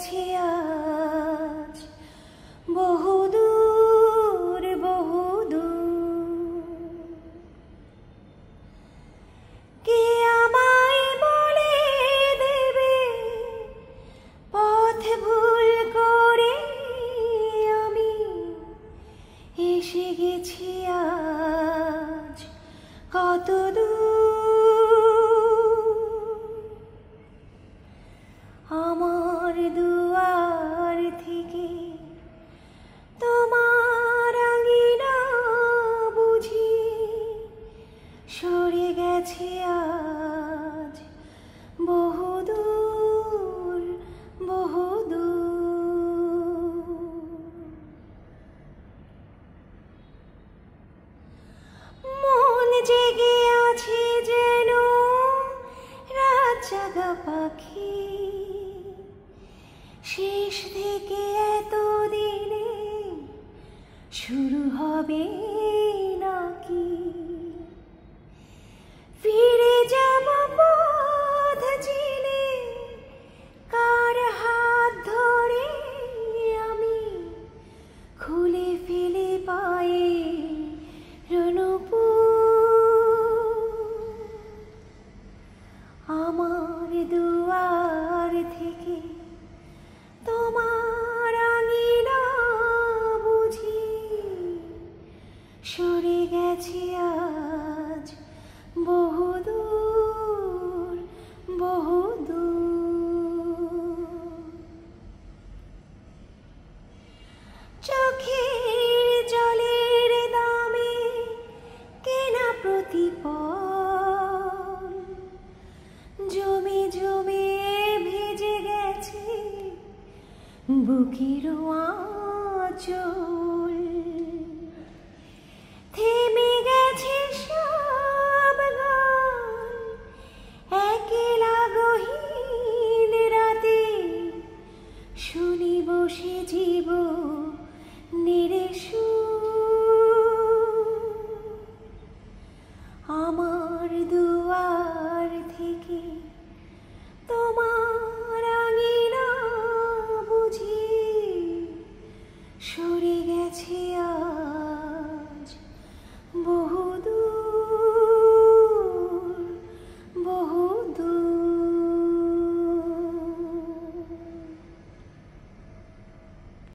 গেছে আজ বহুদূর বহুদূর। কে আমায় বলে দেবে পথ ভুল করে আমি এসে গেছি আজ কত আমার দুয়ার থেকে তোমার আঙিনা বুঝি সরে গেছে আজ বহুদূর বহুদূর। মন জেগে আছে যেন রাত জাগা পাখি, শেষ থেকে এতদিনে শুরু হবে নাকি। ফিরে যাব পথ চিনে কার হাত ধরে আমি খুলে ফেলে পায়ে রণপুর। আমার দুয়ার থেকে তোমার আঙিনা বুঝি সরে গেছে আজ বহুদূর বহুদূর। চোখের জলের দামে কেনা প্রতিপল জমে জমে ভেজে গেছে বুকের আঁচল। থেমে গেছে সব গান একলা গহীন রাতে শুনি বসে জীবনের সুর। আমার দুয়ার থেকে তোমার আঙিনা বুঝি সরে গেছে